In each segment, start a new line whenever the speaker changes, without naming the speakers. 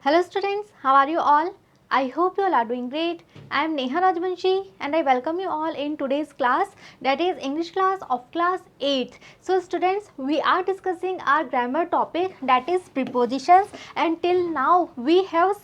Hello students, how are you all? I hope you all are doing great. I am Neha Rajbanshi and I welcome you all in today's class, that is English class of class 8th. So students, we are discussing our grammar topic, that is prepositions, and till now we have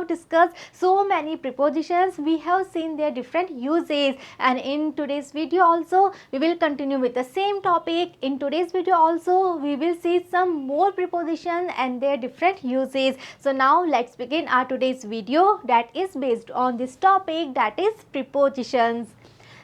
discussed so many prepositions, we have seen their different uses, and in today's video also we will continue with the same topic. In today's video also we will see some more prepositions and their different uses. So now let's begin our today's video that is based on this topic, that is prepositions.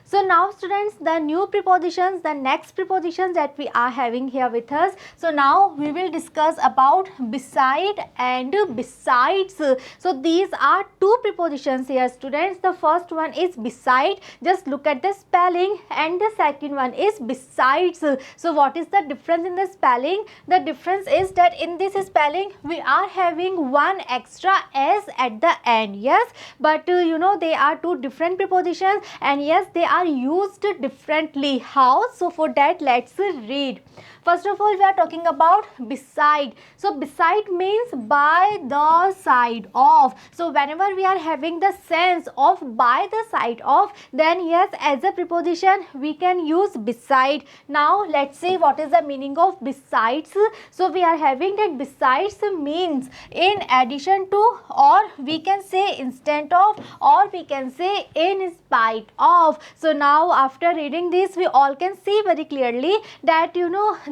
So now students, the new prepositions, the next prepositions that we are having here with us. So now we will discuss about beside and besides. So these are two prepositions here students. The first one is beside, just look at the spelling, and the second one is besides. So what is the difference in the spelling? The difference is that in this spelling we are having one extra s at the end, yes, but they are two different prepositions, and yes, they are used differently. How? So for that, let's read. First of all, we are talking about beside. So beside means by the side of. So whenever we are having the sense of by the side of, then yes, as a preposition we can use beside. Now let's see what is the meaning of besides. So we are having that besides means in addition to, or we can say instead of, or we can say in spite of. So now after reading this, we all can see very clearly that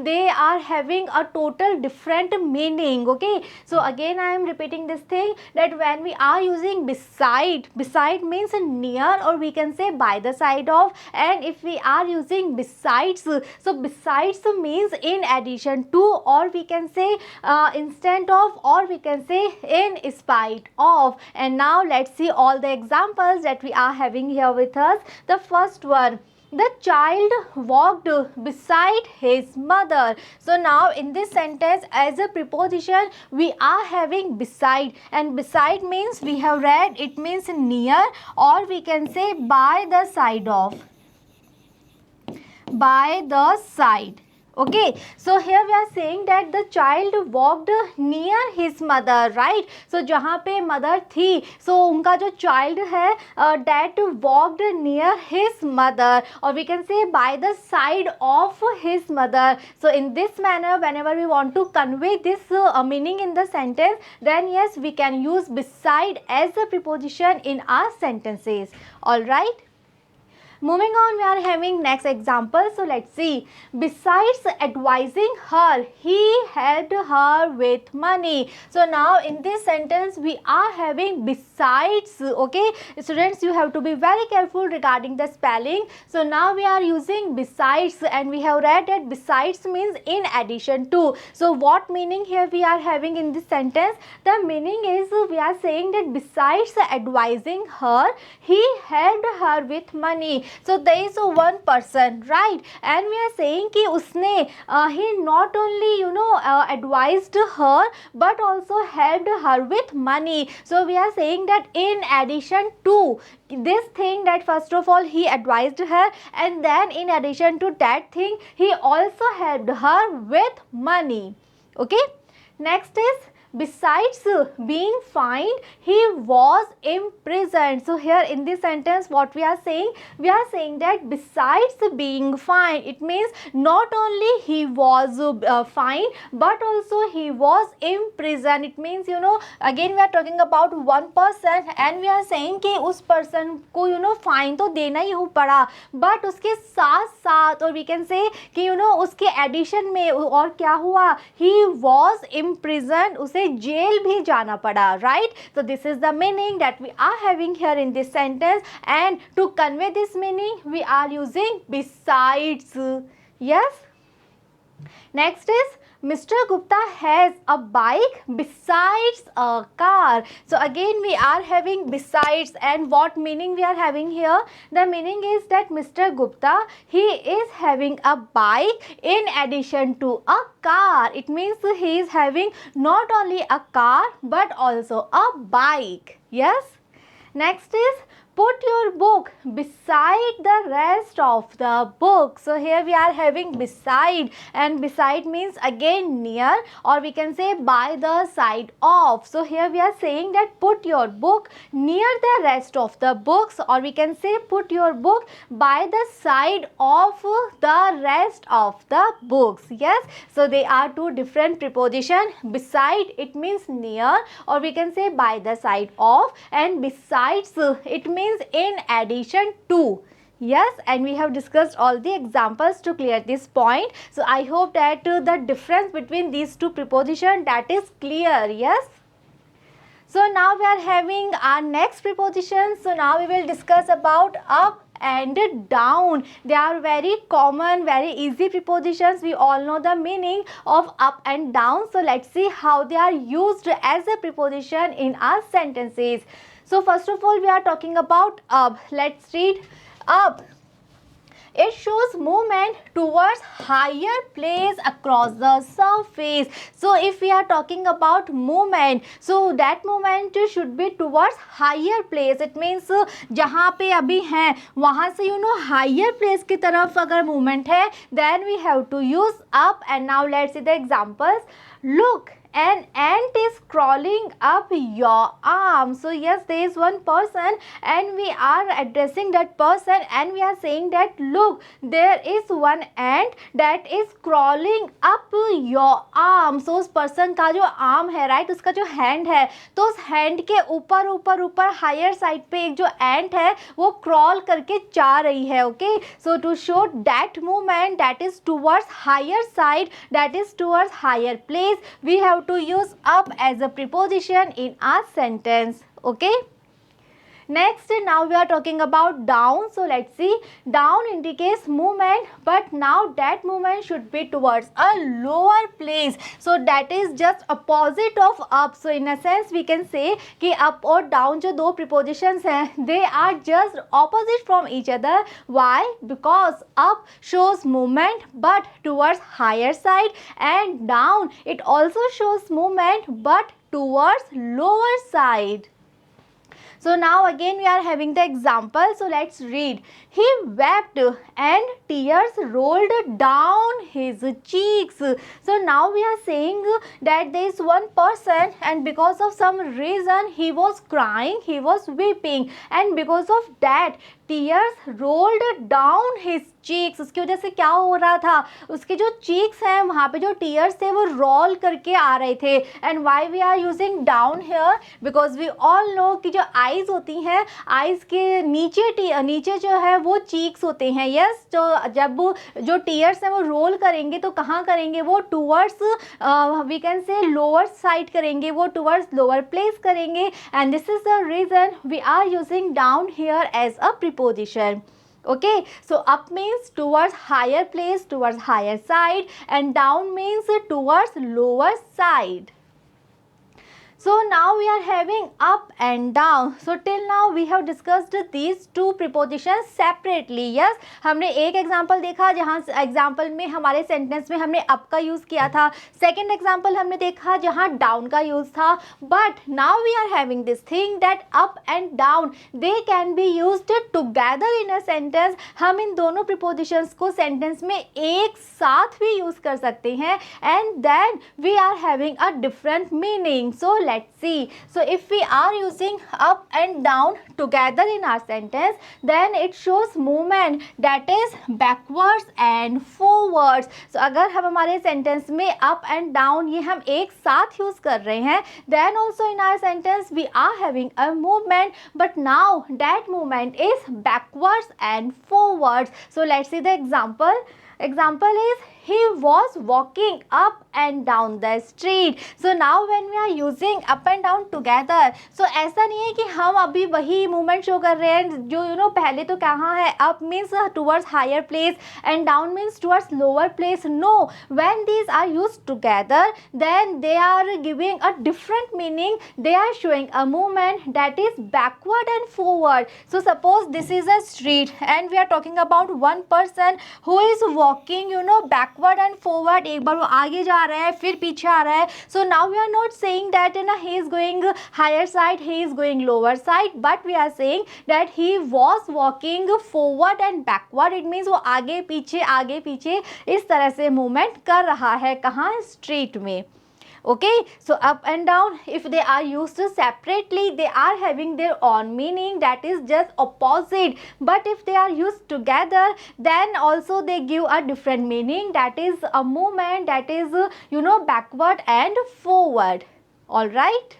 they are having a total different meaning. Okay, so again I am repeating this thing, that when we are using beside means near, or we can say by the side of, and if we are using besides, so besides means in addition to, or we can say instead of, or we can say in spite of. And now let's see all the examples that we are having here with us. The first one, the child walked beside his mother. So now in this sentence, as a preposition we are having beside, and beside means we have read it means near, or we can say by the side of, by the side. Okay, so here we are saying that the child walked near his mother, right? So जहाँ पे mother थी, so उनका जो child है that walked near his mother, or we can say by the side of his mother. So in this manner, whenever we want to convey this meaning in the sentence, then yes, we can use beside as a preposition in our sentences. All right. Moving on, we are having next example. So let's see. Besides advising her, he helped her with money. So now in this sentence we are having besides. Okay, students, you have to be very careful regarding the spelling. So now we are using besides, and we have read that besides means in addition to. So what meaning here we are having in this sentence? The meaning is we are saying that besides advising her, he helped her with money. So there is one person, right, and we are saying कि उसने he not only advised her but also helped her with money. So we are saying that in addition to this thing, that first of all he advised her, and then in addition to that thing he also helped her with money. Okay, next is besides being fined, he was imprisoned. So here in this sentence what we are saying that besides being fined, it means not only he was fined but also he was imprisoned. It means again we are talking about one person, and we are saying कि उस person को fine तो देना ही हो पड़ा, but उसके साथ साथ, और we can say कि उसके addition में और क्या हुआ, he was imprisoned, उसे जेल भी जाना पड़ा, right? So this is the meaning that we are having here in this sentence, and to convey this meaning we are using besides. Yes. Next is Mr. Gupta has a bike besides a car. So again we are having besides, and what meaning we are having here? The meaning is that Mr. Gupta, he is having a bike in addition to a car. It means he is having not only a car but also a bike. Yes. Next is put your book beside the rest of the book. So here we are having beside, and beside means again near, or we can say by the side of. So here we are saying that put your book near the rest of the books, or we can say put your book by the side of the rest of the books. Yes, so they are two different preposition. Beside, it means near, or we can say by the side of, and besides, it means in addition to. Yes, and we have discussed all the examples to clear this point. So I hope that the difference between these two preposition, that is clear. Yes. So now we are having our next preposition. So now we will discuss about up and down. They are very common, very easy prepositions. We all know the meaning of up and down. So let's see how they are used as a preposition in our sentences. So first of all, we are talking about up. Let's read up. It shows movement towards higher place across the surface. So if we are talking about movement, so that movement should be towards higher place. It means जहाँ पे अभी हैं वहाँ से higher place की तरफ अगर movement है, then we have to use up. And now let's see the examples. Look, an ant is crawling up your arm. So yes, there is one person and we are addressing that person and we are saying that look, there is one ant that is crawling up your arm. So उस person का जो arm है, right, उसका जो hand है, तो उस hand के ऊपर ऊपर ऊपर higher side पे एक जो ant है वो crawl करके जा रही है. Okay, so to show that movement that is towards higher side, that is towards higher place, we have to use up as a preposition in our sentence. Okay. Next, now we are talking about down. So let's see. Down indicates movement, but now that movement should be towards a lower place. So that is just opposite of up. So in a sense we can say कि up और down जो दो prepositions हैं, they are just opposite from each other. Why? Because up shows movement but towards higher side, and down it also shows movement but towards lower side. So now again we are having the example. So let's read. He wept and tears rolled down his cheeks. So now we are saying that there is one person and because of some reason he was crying, he was weeping, and because of that tears rolled down his cheeks. उसकी वजह से क्या हो रहा था, उसके जो cheeks हैं वहाँ पे जो tears थे वो roll करके आ रहे थे. And why we are using down here? Because we all know कि जो eyes होती हैं, eyes के नीचे जो है वो cheeks होते हैं. Yes, तो जब वो जो tears हैं वो roll करेंगे तो कहाँ करेंगे, वो towards we can say lower side करेंगे, वो towards lower place करेंगे. And this is the reason we are using down here as a preposition. Okay, so up means towards higher place, towards higher side, and down means towards lower side. So now we are having up and down. So till now we have discussed these two prepositions separately. Yes, हमने एक example देखा जहाँ example में हमारे sentence में हमने up का use किया था. Second example हमने देखा जहाँ down का use था. But now we are having this thing that up and down they can be used together in a sentence. हम इन दोनों prepositions को sentence में एक साथ भी use कर सकते हैं. And then we are having a different meaning. So let's see. So if we are using up and down together in our sentence, then it shows movement that is backwards and forwards. So अगर हम हमारे sentence में up and down ये हम एक साथ use कर रहे हैं, then also in our sentence we are having a movement, but now that movement is backwards and forwards. So let's see the example. Example is he was walking up and down the street. So now when we are using up and down together, so ऐसा नहीं है कि हम अभी वही movement show कर रहे हैं जो पहले तो कहाँ है, up means towards higher place and down means towards lower place. No, when these are used together, then they are giving a different meaning. They are showing a movement that is backward and forward. So suppose this is a street and we are talking about one person who is walking backward backward and forward, एक बार वो आगे जा रहा है फिर पीछे आ रहा है. So now we are not saying that ना he is going higher side, he is going lower side, but we are saying that he was walking forward and backward. It means वो आगे पीछे इस तरह से मूवमेंट कर रहा है. कहाँ? स्ट्रीट में. Okay, so up and down, if they are used separately, they are having their own meaning, that is just opposite. But if they are used together, then also they give a different meaning, that is a movement, that is backward and forward. All right.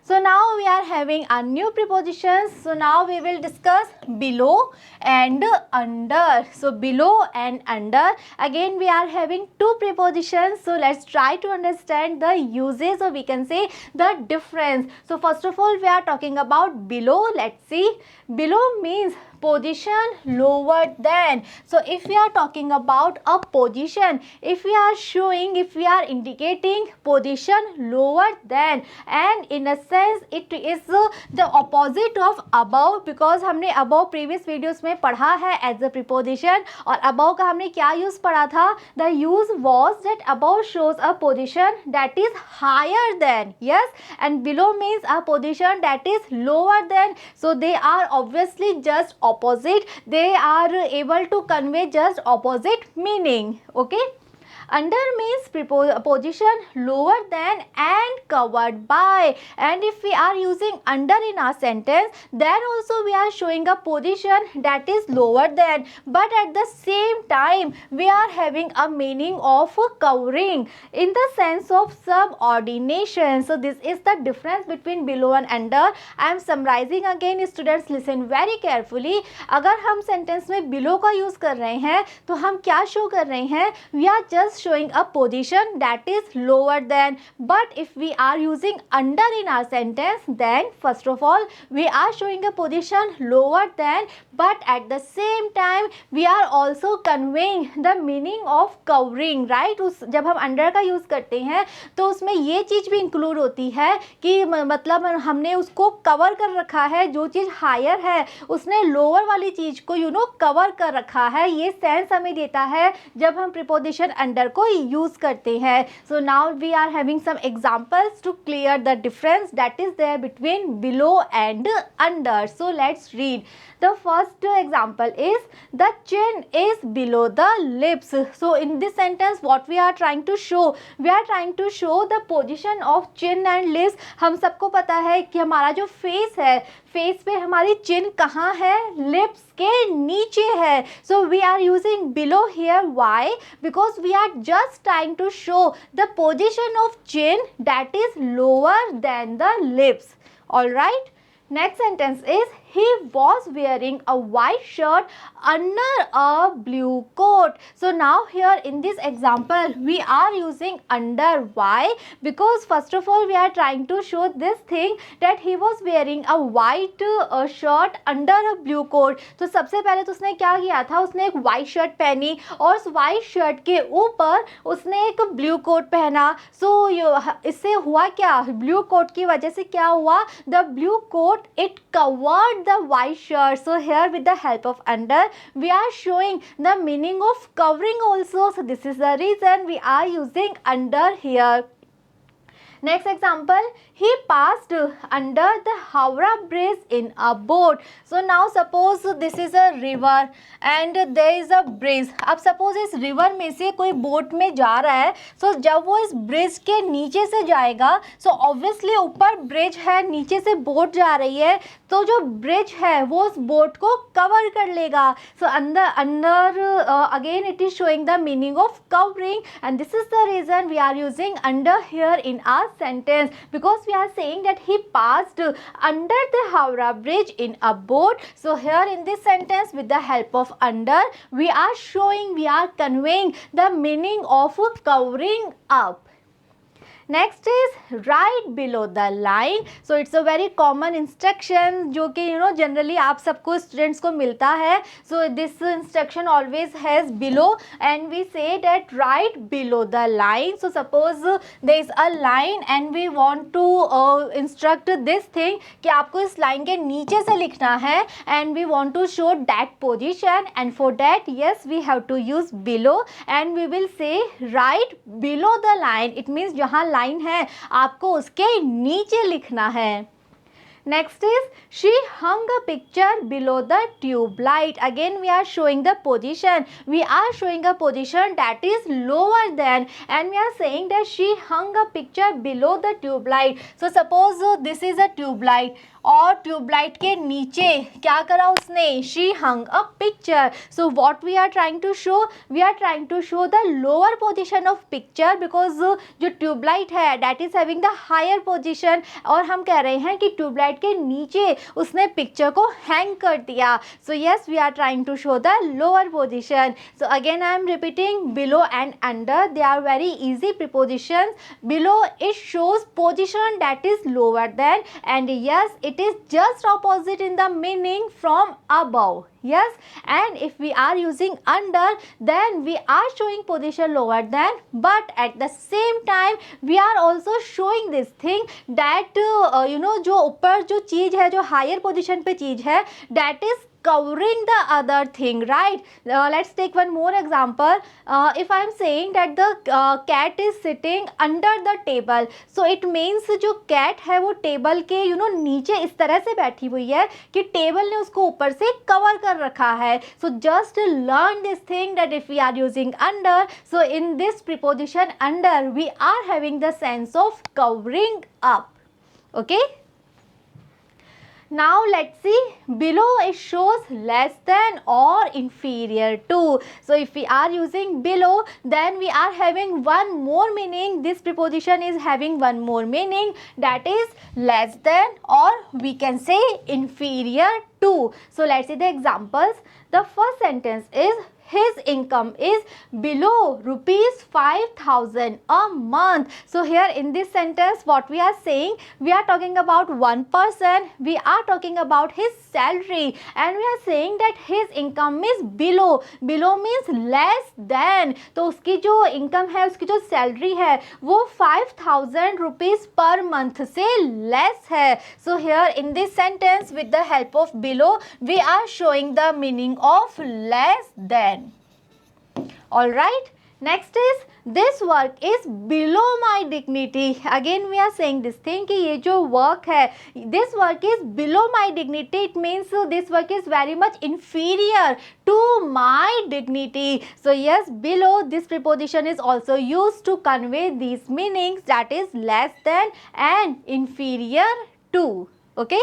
So now we are having a new prepositions. So now we will discuss below and under. So below and under. Again we are having two prepositions. So let's try to understand the uses, or we can say the difference. So first of all we are talking about below. Let's see. Below means position lower than. So if we are talking about a position, if we are indicating position lower than, and in a sense it is the opposite of above, because हमने above previous videos में पढ़ा है as a preposition. और above का हमने क्या use पढ़ा था? The use was that above shows a position that is higher than, yes, and below means a position that is lower than. So they are obviously just opposite, they are able to convey just opposite meaning. Okay. Under means position lower than and covered by, and if we are using under in our sentence, then also we are showing a position that is lower than, but at the same time we are having a meaning of covering in the sense of subordination. So this is the difference between below and under. I am summarizing again, students listen very carefully. अगर हम sentence में below का use कर रहे हैं तो हम क्या show कर रहे हैं? We are just showing a position that is lower than. But if we are using under in our sentence, then first of all we are showing a position lower than, but at the same time we are also conveying the meaning of covering, right? जब हम under का use करते हैं तो उसमें ये चीज़ भी include होती है कि मतलब हमने उसको cover कर रखा है, जो चीज़ higher है उसने lower वाली चीज़ को cover कर रखा है. ये sense हमें देता है जब हम preposition under को यूज करते हैं. So now we are having some examples to clear the difference that is there between below and under. So let's read. The first example is the chin is below the lips. So in this sentence what we are trying to show? We are trying to show the position of chin and lips. हम सबको पता है कि हमारा जो face है, face पे हमारी chin कहाँ है? Lips के नीचे है. So we are using below here. Why? Because we are just trying to show the position of chin that is lower than the lips. All right. Next sentence is he was wearing a white shirt under a blue coat. So now here in this example we are using under. Why? Because first of all we are trying to show this thing that he was wearing a white shirt under a blue coat. तो सबसे पहले तो उसने क्या किया था? उसने एक white shirt पहनी और उस white shirt के ऊपर उसने एक blue coat पहना. So इससे हुआ क्या? Blue coat की वजह से क्या हुआ? The blue coat it covered the white shirt. So here with the help of under we are showing the meaning of covering also. So this is the reason we are using under here. Next example, he passed under the Howrah Bridge in a boat. So now suppose this is a river and there is a bridge. अब suppose इस river में से कोई boat में जा रहा है, so जब वो इस bridge के नीचे से जाएगा, so obviously ऊपर bridge है, नीचे से boat जा रही है, तो जो bridge है वो उस boat को cover कर लेगा. So under again it is showing the meaning of covering, and this is the reason we are using under here in our sentence, because we are saying that he passed under the Howrah Bridge in a boat. So here in this sentence with the help of under we are showing, we are conveying the meaning of covering up. Next is right below the line. So it's a very common instruction जो कि generally आप सबको students को मिलता है. So this instruction always has below and we say that right below the line. So suppose there is a line and we want to instruct this thing कि आपको इस लाइन के नीचे से लिखना है and we want to show that position and for that yes we have to use below and we will say right below the line. It means जहाँ line है आपको उसके नीचे लिखना है. Next is she hung a picture below the tube light. Again we are showing the position. We are showing a position that is lower than and we are saying that she hung a picture below the tube light. So suppose this is a tube light और tube light के नीचे क्या करा उसने? She hung a picture. So what we are trying to show? We are trying to show the lower position of picture because जो tube light है that is having the higher position और हम कह रहे हैं कि ट्यूबलाइट के नीचे उसने पिक्चर को हैंग कर दिया. So yes we are trying to show the lower position. So again I am repeating below and under they are very easy prepositions. Below it shows position that is lower than and yes it is just opposite in the meaning from above. Yes, and if we are using under then we are showing position lower than but at the same time we are also showing this thing that जो ऊपर जो चीज़ है जो higher position पे चीज़ है that is covering the other thing, right? Let's take one more example. If I am saying that the cat is sitting under the table, so it means जो cat है वो टेबल के नीचे इस तरह से बैठी हुई है कि टेबल ने उसको ऊपर से कवर कर रखा है. So just learn this thing that if we are using under, so in this preposition under we are having the sense of covering up. Okay? Now let's see, below it shows less than or inferior to. So if we are using below then we are having one more meaning. This preposition is having one more meaning that is less than or we can say inferior to. So let's see the examples. The first sentence is his income is below rupees 5,000 a month. So here in this sentence what we are saying, we are talking about one person, we are talking about his salary and we are saying that his income is below. Below means less than. तो उसकी जो income है, उसकी जो salary है वो 5,000 rupees per month से less है. So here in this sentence with the help of below we are showing the meaning of less than. All right, next is this work is below my dignity. Again we are saying this thing कि ये जो work है this work is below my dignity. It means this work is very much inferior to my dignity. So yes, below this preposition is also used to convey these meanings that is less than and inferior to. Okay.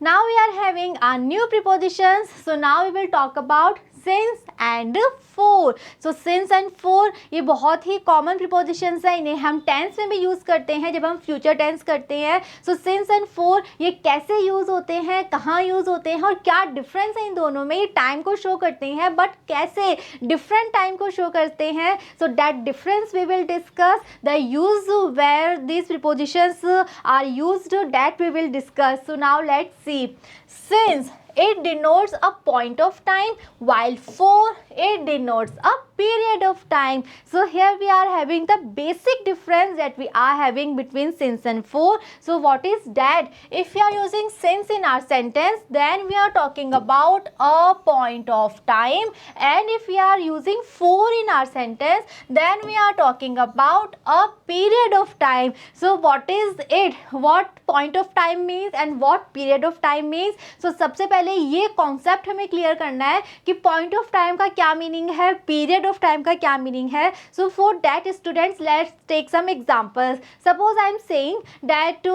Now we are having our new prepositions. So now we will talk about since and for. So since and for ये बहुत ही common prepositions है. इन्हें हम tense में भी use करते हैं जब हम future tense करते हैं. So since and for ये कैसे use होते हैं, कहाँ use होते हैं और क्या difference है इन दोनों में. ये time को show करते हैं but कैसे different time को show करते हैं. So that difference we will discuss. The use where these prepositions are used that we will discuss. So now let's see. Since it denotes a point of time while for it denotes a period of time. So here we are having the basic difference that we are having between since and for. So what is that? If we are using since in our sentence then we are talking about a point of time, and if we are using for in our sentence then we are talking about a period of time. So what is it? What point of time means and what period of time means? So सबसे पहले ये concept हमें clear करना है कि point of time का क्या meaning है, पीरियड ऑफ टाइम का क्या मीनिंग है. So for that students let's take some examples. Suppose I am saying that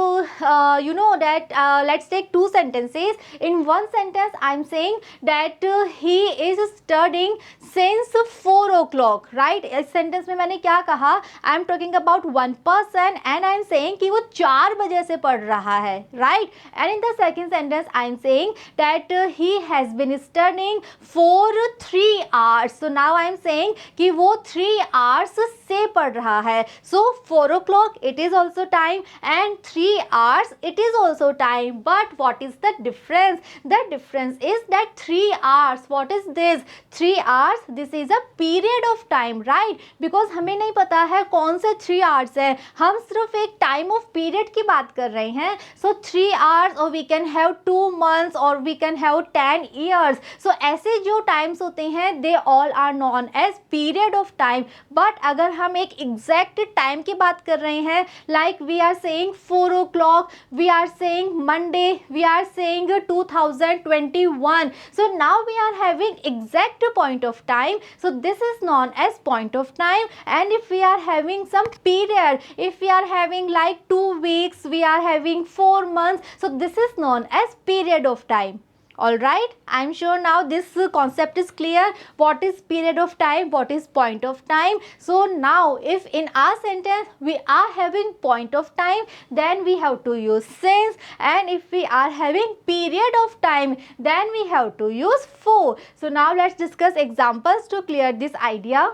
let's take two sentences. In one sentence I am saying that he is studying since 4 o'clock, right? इस sentence में मैंने क्या कहा? I am talking about one person and I am saying कि वो 4 बजे से पढ़ रहा है, right? And in the second sentence I am saying that he has been studying for 3 hours. So now I am saying कि वो 3 hours से पढ़ रहा है. So 4 o'clock it is also time and 3 hours it is also time. But what is the difference? The difference is that 3 hours. What is this? 3 hours. This is a period of time, right? Because हमें नहीं पता है कौन से 3 hours है. हम सिर्फ एक time of period की बात कर रहे हैं. So 3 hours or we can have 2 months or we can have 10 years. So ऐसे जो times होते हैं they all are known as period of time. But अगर हम एक exact time की बात कर रहे हैं, like we are saying 4 o'clock, we are saying Monday, we are saying 2021. So now we are having exact point of time. So this is known as point of time. And if we are having some period, if we are having like 2 weeks, we are having 4 months, so this is known as period of time. Alright, I am sure now this concept is clear. What is period of time, what is point of time. So now if in our sentence we are having point of time, then we have to use since, and if we are having period of time, then we have to use for. So now let's discuss examples to clear this idea.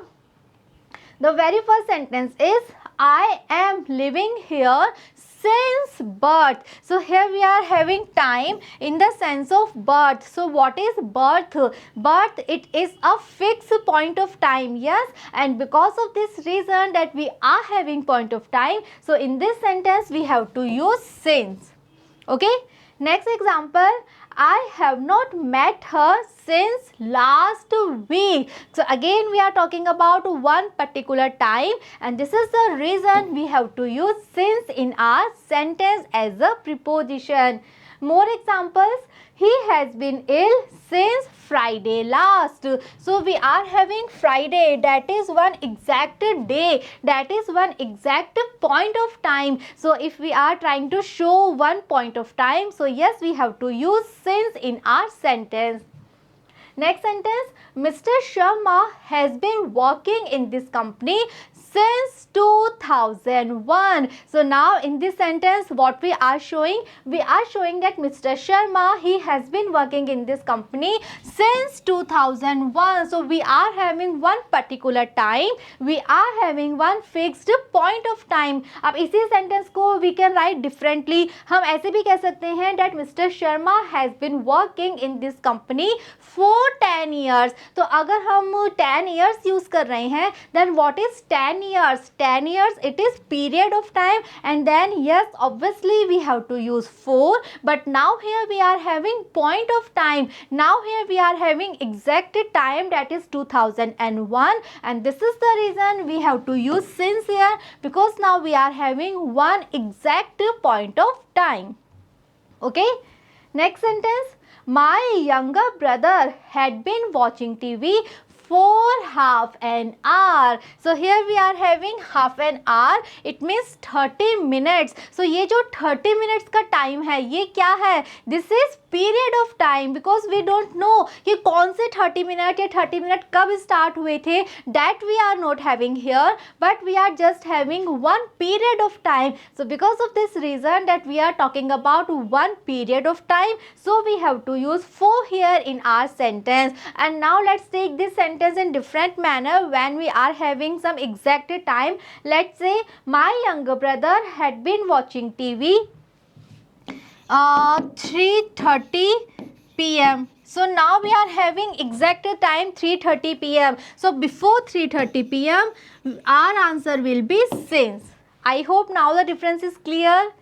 The very first sentence is I am living here since birth. So here we are having time in the sense of birth. So what is birth? Birth, it is a fixed point of time, yes, and because of this reason that we are having point of time, so in this sentence we have to use since. Okay, next example, I have not met her since last week. So again we are talking about one particular time, and this is the reason we have to use since in our sentence as a preposition. More examples, he has been ill since Friday last. So we are having Friday, that is one exact day, that is one exact point of time. So if we are trying to show one point of time, so yes, we have to use since in our sentence. Next sentence, Mr. Sharma has been working in this company since 2001. So now in this sentence what we are showing that Mr. Sharma, he has been working in this company since 2001. So we are having one particular time, we are having one fixed point of time. अब इसी sentence को we can write differently. हम ऐसे भी कह सकते हैं that Mr. Sharma has been working in this company for 10 years. तो अगर हम 10 years use कर रहे हैं, then what is 10 years? 10 years, it is period of time, and then yes, obviously we have to use for, but now here we are having point of time. Now here we are having exact time, that is 2001, and this is the reason we have to use since here, because now we are having one exact point of time. Okay, next sentence, my younger brother had been watching TV for half an hour. So here we are having half an hour, it means 30 minutes. So ये जो 30 minutes का time है, ये क्या है? This is period of time, because we don't know कि कौन से 30 minute या 30 minute कब start हुए थे, that we are not having here, but we are just having one period of time. So because of this reason that we are talking about one period of time, so we have to use for here in our sentence. And now let's take this sentence in different manner when we are having some exact time. Let's say my younger brother had been watching TV 3:30 p.m. So now we are having exact time 3:30 p.m. So before 3:30 p.m. our answer will be since. I hope now the difference is clear.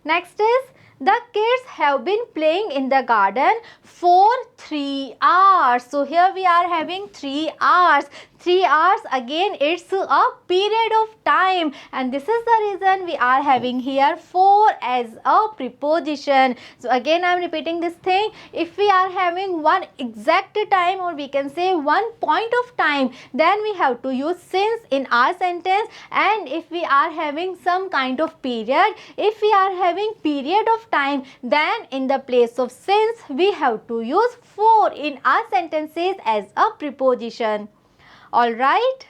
Next is, the kids have been playing in the garden for 3 hours. So here we are having 3 hours. 3 hours, again it's a period of time, and this is the reason we are having here for as a preposition. So again I am repeating this thing, if we are having one exact time, or we can say one point of time, then we have to use since in our sentence. And if we are having some kind of period, if we are having period of time, then in the place of since we have to use for in our sentences as a preposition. Alright,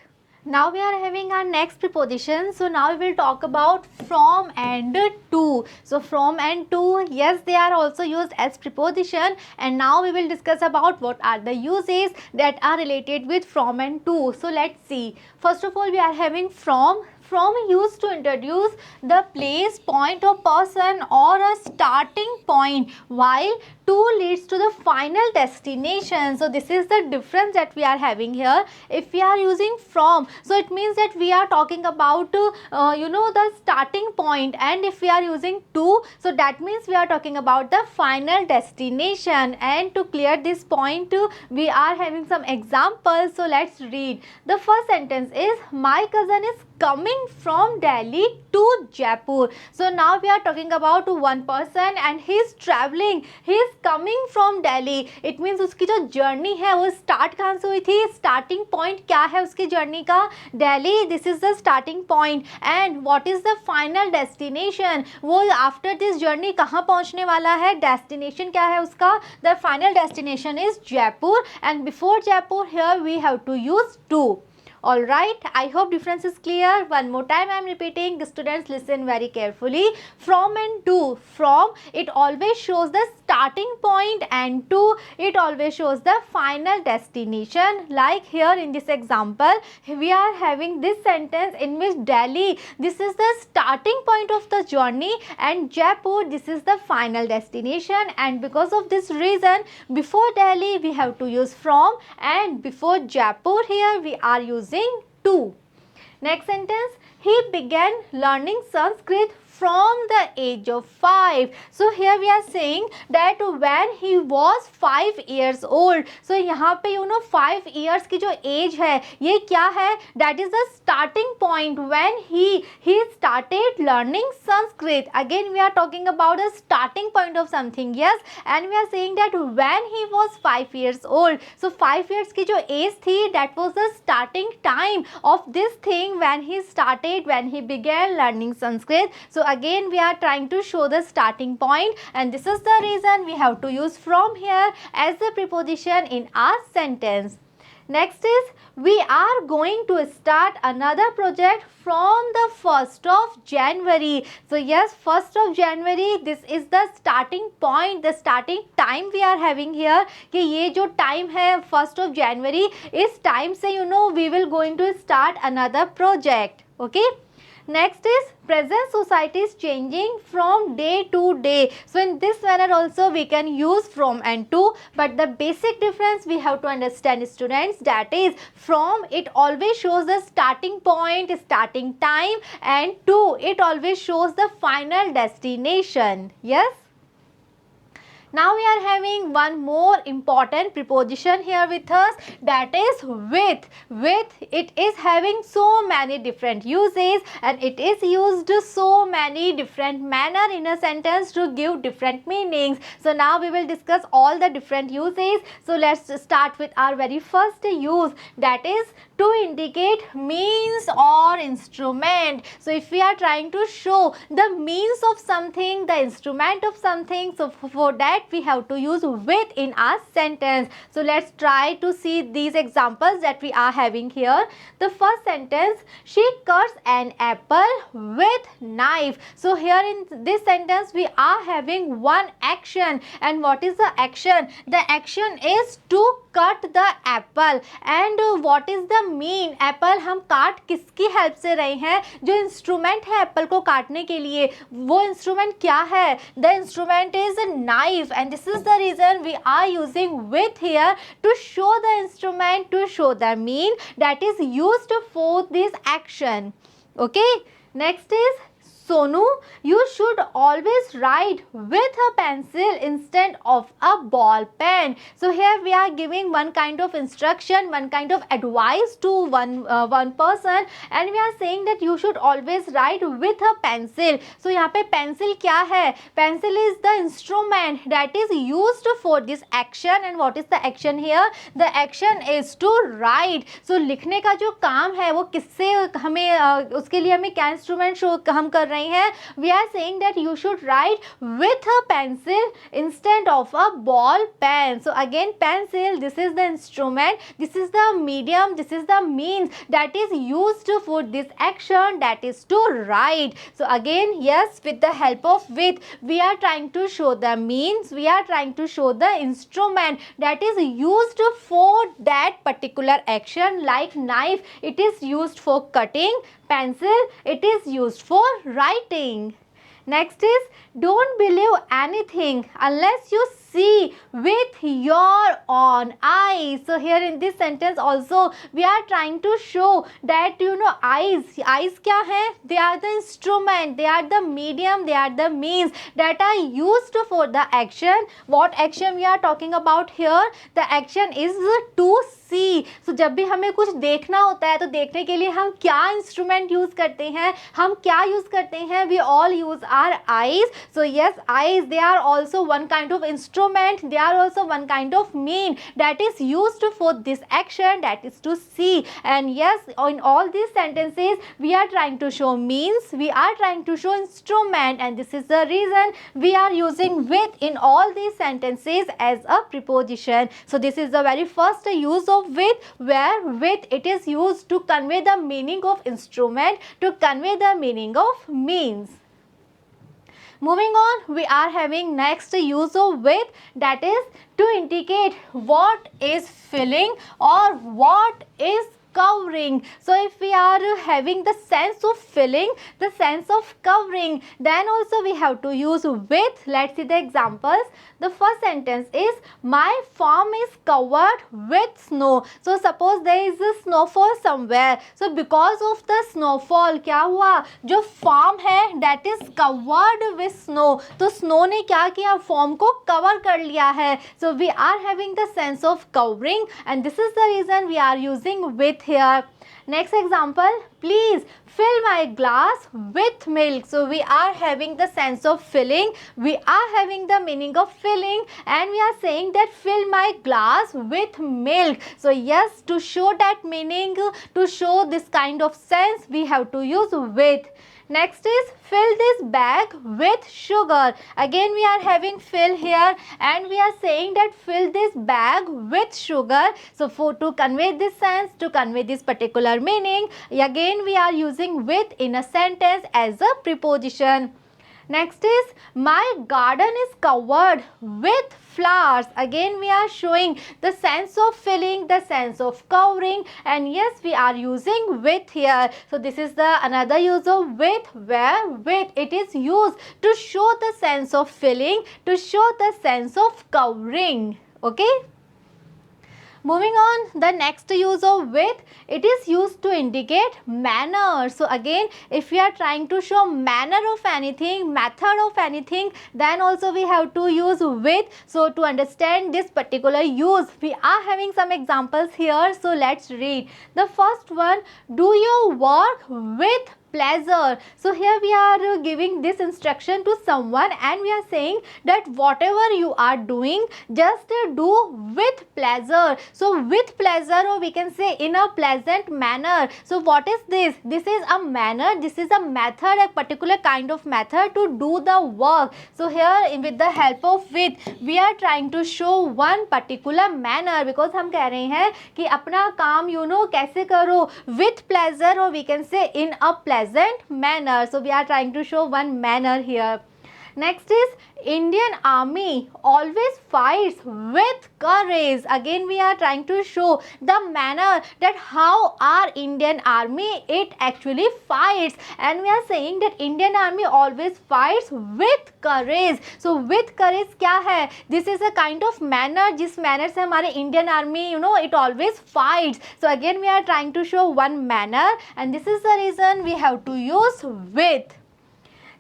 Now we are having our next preposition. So now we will talk about from and to. So from and to, yes, they are also used as preposition, and now we will discuss about what are the uses that are related with from and to. So let's see. First of all, we are having from. From used to introduce the place, point or person or a starting point, while to leads to the final destination. So this is the difference that we are having here. If we are using from, so it means that we are talking about the starting point, and if we are using to, so that means we are talking about the final destination. And to clear this point, we are having some examples. So let's read. The first sentence is, my cousin is coming from Delhi to Jaipur. So now we are talking about one person and he is traveling, he is coming from Delhi. It means उसकी जो journey है वो start कहाँ से हुई थी, starting point क्या है उसकी जर्नी का, Delhi. This is the starting point. And what is the final destination, वो आफ्टर दिस जर्नी कहाँ पहुँचने वाला है, डेस्टिनेशन क्या है उसका, the final destination is Jaipur. And before Jaipur here we have to use to. Alright, I hope difference is clear. One more time I am repeating. Students, listen very carefully. From and to. From, it always shows the starting point, and to, it always shows the final destination. Like here in this example, we are having this sentence in which Delhi, this is the starting point of the journey, and Jaipur, this is the final destination. And because of this reason, before Delhi we have to use from, and before Jaipur here we are using to. Next sentence, he began learning Sanskrit from the age of 5. So here we are saying that when he was 5 years old. So यहाँ पे 5 years की जो age है ये क्या है, that is the starting point when he started learning Sanskrit. Again we are talking about the starting point of something, yes, and we are saying that when he was 5 years old. So 5 years की जो age थी, that was the starting time of this thing when he began learning Sanskrit. So again we are trying to show the starting point, and this is the reason we have to use from here as the preposition in our sentence. Next is, we are going to start another project from the 1st of January. So yes, 1st of January, this is the starting point, the starting time we are having here. कि ये जो time है 1st of January, इस time से we will going to start another project. Okay. Next is, present society is changing from day to day. So in this manner also we can use from and to, but the basic difference we have to understand, students, that is from, it always shows the starting point, starting time, and to, it always shows the final destination. Yes. Now we are having one more important preposition here with us, that is with. With, it is having so many different uses, and it is used so many different manner in a sentence to give different meanings. So now we will discuss all the different uses. So let's start with our very first use, that is to indicate means or instrument. So if we are trying to show the means of something, the instrument of something, so for that we have to use with in our sentence. So let's try to see these examples that we are having here. The first sentence, she cuts an apple with knife. So here in this sentence we are having one action, and what is the action? The action is to cut the apple. And what is the mean? apple हम काट किसकी help से रहे हैं? जो instrument है Apple को काटने के लिए, वो इंस्ट्रूमेंट क्या है? The instrument is a knife, and this is the reason we are using with here to show the instrument, to show the mean that is used for this action. Okay. Next is, Sonu, you should always write with a pencil instead of a ball pen. So here we are giving one kind of instruction, one kind of advice to one person, and we are saying that you should always write with a pencil. So यहाँ पे pencil क्या है? Pencil is the instrument that is used for this action, and what is the action here? The action is to write. So लिखने का जो काम है वो किससे हमें उसके लिए हमें क्या इंस्ट्रूमेंट शो हम कर रहे हैं, we are saying that you should write with a pencil instead of a ball pen. So again pencil, this is the instrument, this is the medium, this is the means that is used for this action, that is to write. So again, yes, with the help of with, we are trying to show the means, we are trying to show the instrument that is used for that particular action. Like knife, it is used for cutting, pencil, it is used for writing. Next is, don't believe anything unless you see with your own eyes. So here in this sentence also we are trying to show that eyes kya hai? They are the instrument, they are the medium, they are the means that are used for the action. What action we are talking about here? The action is to see. So जब भी हमें कुछ देखना होता है तो देखने के लिए हम क्या इंस्ट्रूमेंट यूज करते हैं, हम क्या यूज करते हैं? We all use our eyes. So yes, eyes, they are also one kind of instrument, they are also one kind of mean that is used for this action, that is to see. And yes, in all these sentences we are trying to show means, we are trying to show instrument, and this is the reason we are using with in all these sentences as a preposition. So this is the very first use of with, where with it is used to convey the meaning of instrument, to convey the meaning of means. Moving on, we are having next use of with, that is to indicate what is filling or what is covering. So if we are having the sense of filling, the sense of covering, then also we have to use with. Let's see the examples. The first sentence is, my farm is covered with snow. So suppose there is a snowfall somewhere. So because of the snowfall, क्या हुआ? जो farm है that is covered with snow. तो snow ने क्या किया? Farm को cover कर लिया है. So we are having the sense of covering, and this is the reason we are using with here. Next example, please fill my glass with milk. So we are having the sense of filling, we are having the meaning of filling, and we are saying that fill my glass with milk. So yes, to show that meaning, to show this kind of sense, we have to use with. Next is, fill this bag with sugar. Again we are having fill here, and we are saying that fill this bag with sugar. So for to convey this sense, to convey this particular meaning, again we are using with in a sentence as a preposition. Next is, my garden is covered with flowers. Again we are showing the sense of filling, the sense of covering, and yes, we are using with here. So this is the another use of with, where with it is used to show the sense of filling, to show the sense of covering. Okay. Moving on, the next use of with, it is used to indicate manner. So again, if we are trying to show manner of anything, method of anything, then also we have to use with. So to understand this particular use, we are having some examples here. So let's read. The first one, do your work with pleasure. So here we are giving this instruction to someone, and we are saying that whatever you are doing, just do with pleasure. So with pleasure, or we can say in a pleasant manner. So what is this? This is a manner, this is a method, a particular kind of method to do the work. So here with the help of with, we are trying to show one particular manner, because हम कह रहे हैं कि अपना काम कैसे करो with pleasure, or we can say in a pleasant manner. So we are trying to show one manner here. Next is, Indian Army always fights with courage. Again we are trying to show the manner that how our Indian Army it actually fights, and we are saying that Indian Army always fights with courage. So with courage क्या है? This is a kind of manner, जिस manner से हमारे Indian Army it always fights. So again we are trying to show one manner, and this is the reason we have to use with.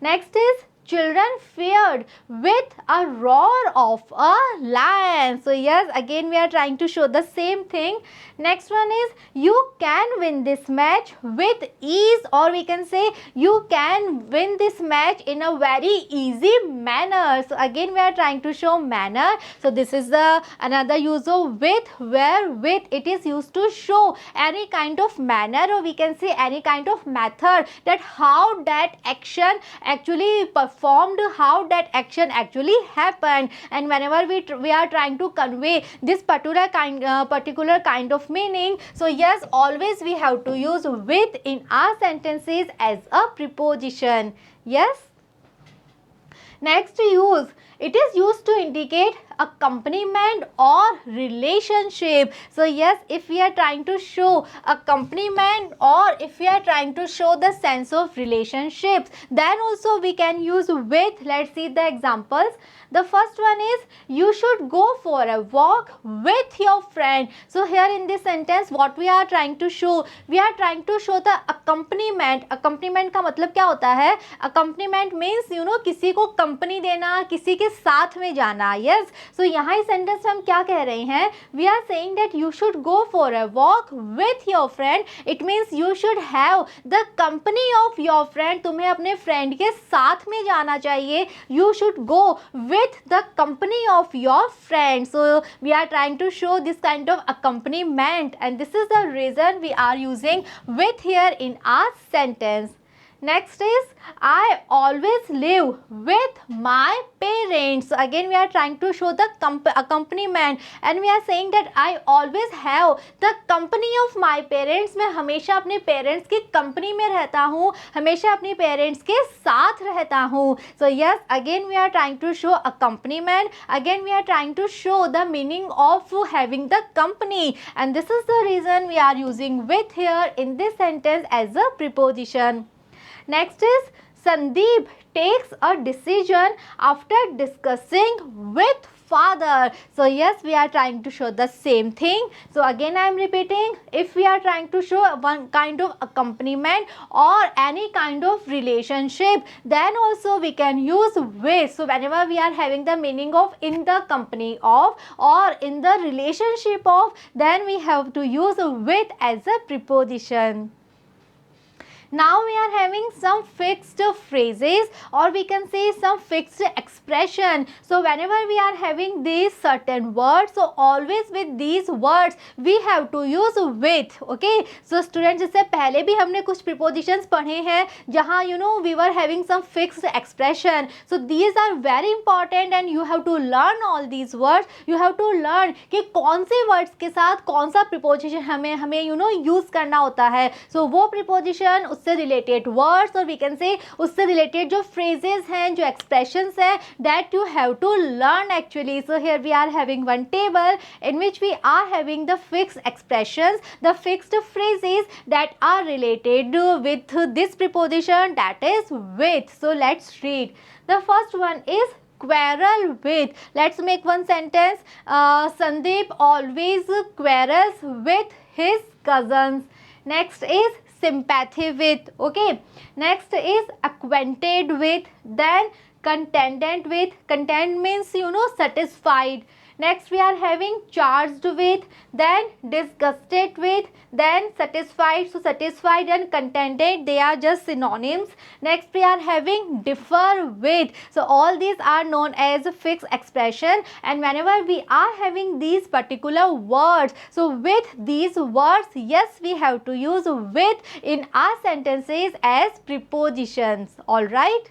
Next is, children feared with a roar of a lion. So yes, again we are trying to show the same thing. Next one is you can win this match with ease, or we can say you can win this match in a very easy manner. So again we are trying to show manner. So this is the another use of with, where with it is used to show any kind of manner, or we can say any kind of method, that how that action actually performed, how that action actually happened. And whenever we are trying to convey this particular kind of meaning, so yes, always we have to use with in our sentences as a preposition. Yes. Next use, it is used to indicate accompaniment or relationship. So yes, if we are trying to show accompaniment, or if we are trying to show the sense of relationships, then also we can use with. Let's see the examples. The first one is you should go for a walk with your friend. So here in this sentence what we are trying to show, we are trying to show the accompaniment. accompaniment का मतलब क्या होता है? accompaniment means किसी को company देना, किसी के साथ में जाना. yes, so यहाँ इस सेंटेंस में हम क्या कह रहे हैं? we are saying that you should go for a walk with your friend. it means you should have the company of your friend. तुम्हें अपने फ्रेंड के साथ में जाना चाहिए. you should go with the company of your friend. So we are trying to show this kind of accompaniment, and this is the reason we are using with here in our sentence. Next is I always live with my parents. So again we are trying to show the accompaniment, and we are saying that I always have the company of my parents. मैं हमेशा अपने parents की company में रहता हूँ, हमेशा अपने parents के साथ रहता हूँ. So yes, again we are trying to show accompaniment. Again we are trying to show the meaning of having the company, and this is the reason we are using with here in this sentence as a preposition. Next is Sandeep takes a decision after discussing with father. So yes, we are trying to show the same thing. So again I am repeating, if we are trying to show one kind of accompaniment or any kind of relationship, then also we can use with. So whenever we are having the meaning of in the company of or in the relationship of, then we have to use with as a preposition. Now we are having some fixed phrases, or we can say some fixed expression. So whenever we are having these certain words, so always with these words we have to use with. Okay, so students, जैसे पहले भी हमने कुछ prepositions पढ़े हैं जहाँ we were having some fixed expression. So these are very important, and you have to learn all these words. You have to learn कि कौन से words के साथ कौन सा preposition हमें use करना होता है. So वो preposition उससे रिलेटेड वर्ड्स, और वी कैन से उससे रिलेटेड जो फ्रेजेस हैं, जो एक्सप्रेशंस हैं, that you have to learn actually. So here we are having one table in which we are having the fixed expressions, the fixed phrases that are related with this preposition, that is with. So let's read. The first one is quarrel with. Let's make one sentence. Sandeep always quarrels with his cousins. Next is sympathy with. Okay, next is acquainted with, then contented with. Content means satisfied. Next we are having charged with, then disgusted with, then satisfied. So satisfied and contented, they are just synonyms. Next we are having differ with. So all these are known as fixed expression, and whenever we are having these particular words, so with these words, yes, we have to use with in our sentences as prepositions. All right.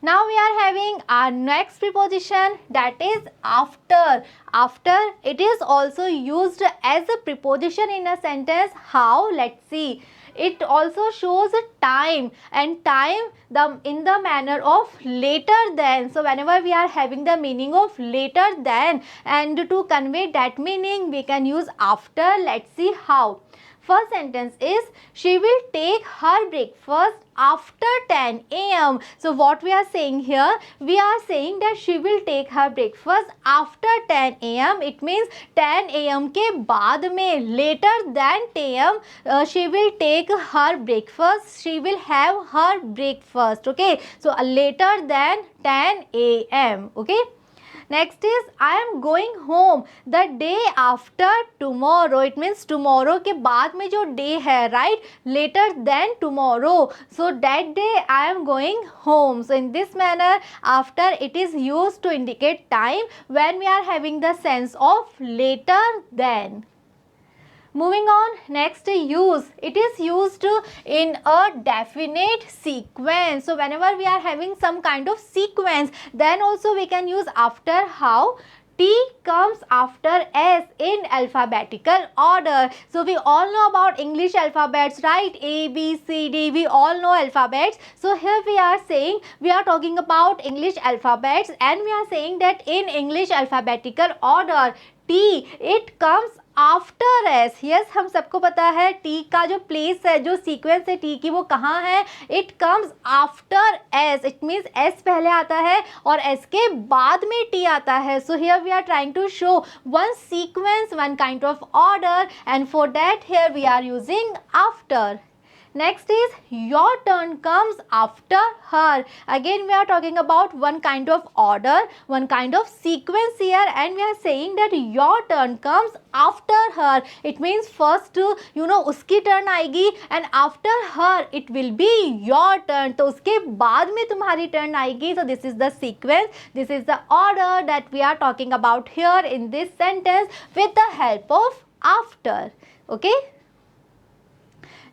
Now we are having our next preposition, that is after. After, it is also used as a preposition in a sentence. How? Let's see. It also shows time, and time in the manner of later than. So whenever we are having the meaning of later than, and to convey that meaning we can use after. Let's see how. First sentence is she will take her breakfast after 10 a.m. So what we are saying here, we are saying that she will take her breakfast after 10 a.m. It means 10 a.m. के बाद में, later than 10 a.m. She will take her breakfast, she will have her breakfast. Okay, so later than 10 a.m. Okay. Next is I am going home the day after tomorrow. It means tomorrow के बाद में जो day है, right? Later than tomorrow. So that day I am going home. So in this manner, after it is used to indicate time when we are having the sense of later than. Moving on, next use. It is used in a definite sequence. So whenever we are having some kind of sequence, then also we can use after. How? T comes after S in alphabetical order. So we all know about English alphabets, right? A, B, C, D. We all know alphabets. So here we are saying, we are talking about English alphabets, and we are saying that in English alphabetical order, T, it comes after S. Yes, हम सबको पता है T का जो place है, जो sequence है T की, वो कहाँ है? It comes after S. It means S पहले आता है और एस के बाद में टी आता है. So here we are trying to show one sequence, one kind of order, and for that here we are using after. Next is your turn comes after her. Again we are talking about one kind of order, one kind of sequence here, and we are saying that your turn comes after her. It means first उसकी turn आएगी and after her it will be your turn. तो उसके बाद में तुम्हारी turn आएगी. So this is the sequence, this is the order that we are talking about here in this sentence with the help of after. Okay.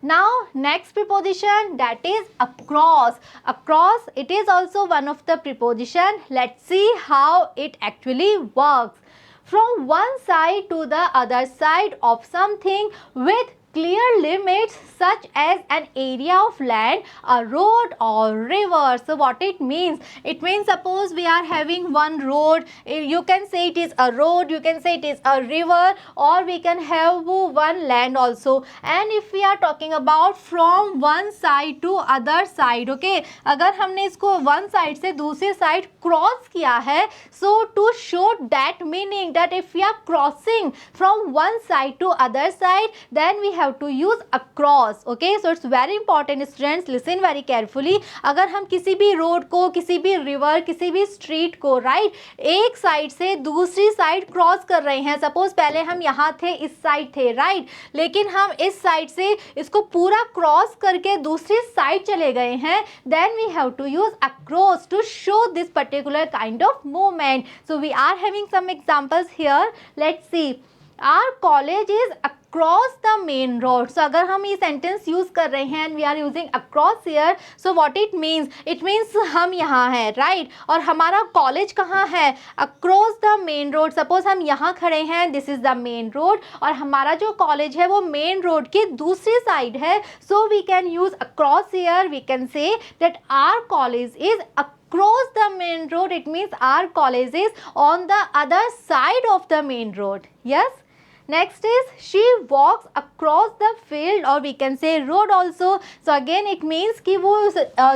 Now next preposition, that is across. Across, it is also one of the preposition. Let's see how it actually works. From one side to the other side of something with clear limits such as an area of land, a road or river. So what it means? It means suppose we are having one road, you can say it is a road, you can say it is a river, or we can have one land also. And if we are talking about from one side to other side, okay, अगर हमने इसको one side से दूसरी side cross किया है, so to show that meaning that if we are crossing from one side to other side, then we have to use across. Okay, so it's very important students, listen very carefully. अगर हम किसी भी road को, किसी भी river, किसी भी street को, राइट, एक साइड से दूसरी साइड क्रॉस कर रहे हैं, सपोज पहले हम यहाँ थे, इस साइड थे, राइट, लेकिन हम इस साइड से इसको पूरा क्रॉस करके दूसरी साइड चले गए हैं, then we have to use across to show this particular kind of movement. So we are having some examples here. Let's see. Our college is across the main road. So अगर हम ये sentence use कर रहे हैं and we are using across here, so what it means? It means हम यहाँ हैं, right? और हमारा college कहाँ है? Across the main road. Suppose हम यहाँ खड़े हैं, this is the main road, और हमारा जो college है वो main road की दूसरी side है. So we can use across here. We can say that our college is across the main road. It means our college is on the other side of the main road. Yes. Next is she walks across the field, or we can say road also. So again it means कि वो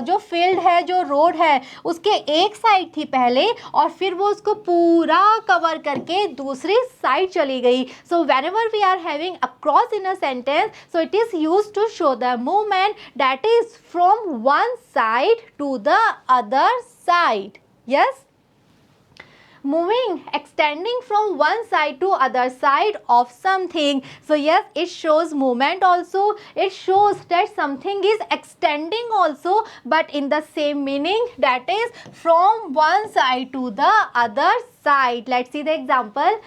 जो field है, जो road है, उसके एक side थी पहले और फिर वो उसको पूरा cover करके दूसरी side चली गई. So whenever we are having across in a sentence, so it is used to show the movement that is from one side to the other side. Yes. Moving, extending from one side to other side of something. So yes, it shows movement also. It shows that something is extending also, but in the same meaning, that is from one side to the other side. Let's see the example.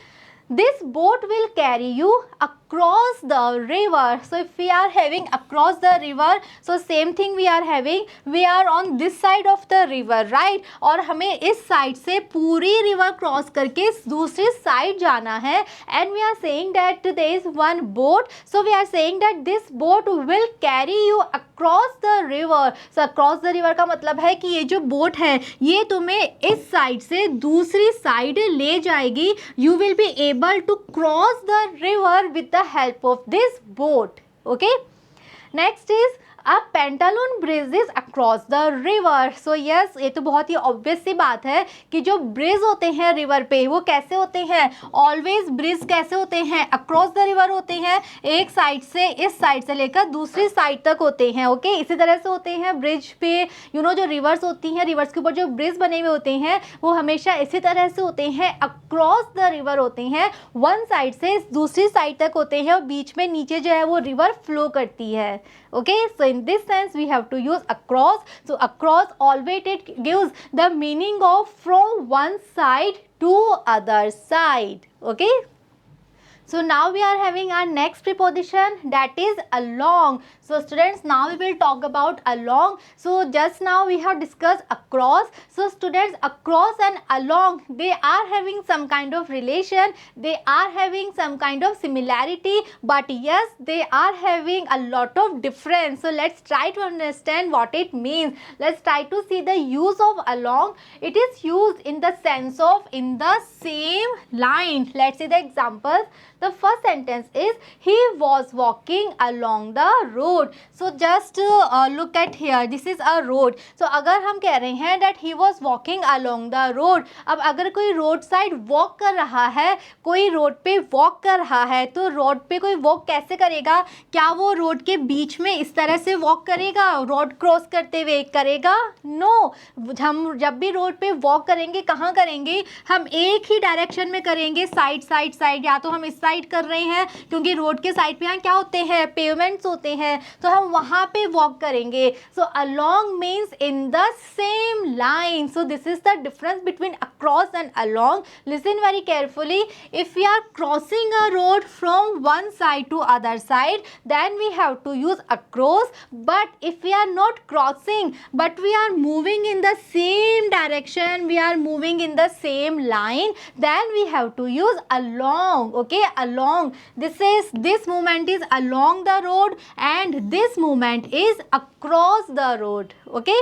This boat will carry you across the river. So if we are having across the river, so same thing we are having, we are on this side of the river, right? और हमें इस side से पूरी river cross करके दूसरी side जाना है, and we are saying that there is one boat. So we are saying that this boat will carry you across the river. So across the river का मतलब है कि ये जो boat है, ये तुम्हें इस side से दूसरी side ले जाएगी. You will be able to cross the river with the help of this boat. Okay. Next is a pantaloon bridge is across the river. So yes, ये तो बहुत ही ऑब्वियस सी बात है कि जो ब्रिज होते हैं रिवर पे वो कैसे होते हैं, ऑलवेज ब्रिज कैसे होते हैं, अक्रॉस द रिवर होते हैं, एक साइड से इस साइड से लेकर दूसरी साइड तक होते हैं. ओके, इसी तरह से होते हैं ब्रिज पे. जो रिवर्स होती हैं, रिवर्स के ऊपर जो ब्रिज बने हुए होते हैं वो हमेशा इसी तरह से होते हैं, अक्रॉस द रिवर होते हैं, वन साइड से दूसरी साइड तक होते हैं और बीच में नीचे जो है वो रिवर फ्लो करती है. Okay, so in this sense we have to use across. So across always it gives the meaning of from one side to other side. Okay. So now we are having our next preposition, that is along. So students, now we will talk about along. So just now we have discussed across. So students, across and along, they are having some kind of relation, they are having some kind of similarity, but yes, they are having a lot of difference. So let's try to understand what it means. Let's try to see the use of along. It is used in the sense of in the same line. Let's see the examples. The first sentence is he was walking along the road. So just look at here, this is a road. So अगर हम कह रहे हैं that he was walking along the road, अब अगर कोई road side walk कर रहा है, कोई road पे walk कर रहा है, तो road पे कोई walk कैसे करेगा? क्या वो road के बीच में इस तरह से walk करेगा, road cross करते हुए करेगा? No. हम जब भी road पे walk करेंगे कहाँ करेंगे? हम एक ही direction में करेंगे, साइड साइड साइड, या तो हम इस साइड कर रहे हैं क्योंकि रोड के साइड पे यहाँ क्या होते हैं, पेवमेंट्स होते हैं, तो हम वहां पे वॉक करेंगे. So along means in the same line. So this is the difference between across and along. Listen very carefully. If we are crossing a road from one side to other side, then we have to use across. But if we are not crossing but we are moving in the same direction, we are moving in the same line, then we have to use along. Okay, along, this movement is along the road and this movement is across the road. Okay.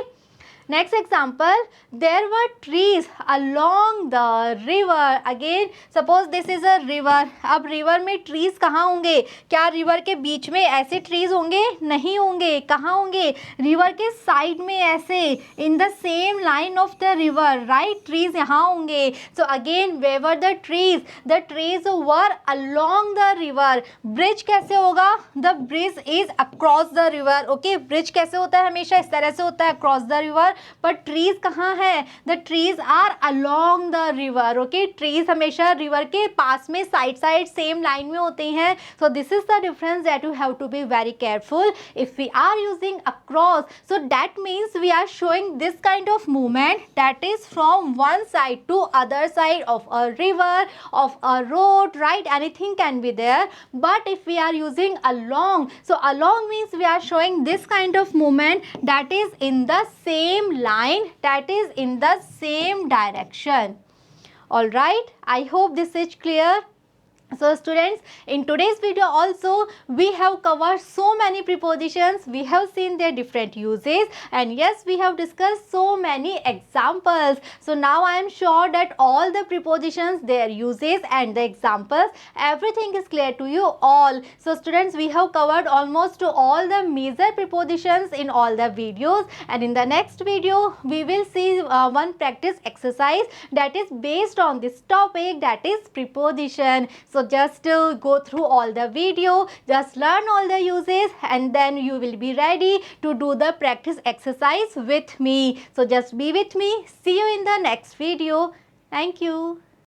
Next example, there were trees along the river. Again, suppose this is a river. अब river में trees कहाँ होंगे? क्या river के बीच में ऐसे trees होंगे? नहीं होंगे. कहाँ होंगे? river के side में ऐसे, in the same line of the river, right? trees यहाँ होंगे. So again, where were the trees? The trees were along the river. Bridge कैसे होगा? The bridge is across the river. Okay, bridge कैसे होता है? हमेशा इस तरह से होता है, across the river. पर ट्रीज कहाँ है? The trees are along the river. Okay, trees हमेशा रिवर के पास में साइड साइड सेम लाइन में होते हैं. So this is the difference that you have to be very careful. If we are using across, so that means we are showing this kind of movement that is from one side to other side of a river, of a road, right? Anything can be there. But if we are using along, so along means we are showing this kind of movement that is in the same line, that is in the same direction. All right, I hope this is clear. So students, in today's video also we have covered so many prepositions, we have seen their different uses, and yes, we have discussed so many examples. So now I am sure that all the prepositions, their uses and the examples, everything is clear to you all. So students, we have covered almost all the major prepositions in all the videos, and in the next video we will see one practice exercise that is based on this topic, that is preposition. So just go through all the video, just learn all the uses, and then you will be ready to do the practice exercise with me. So just be with me. See you in the next video. Thank you.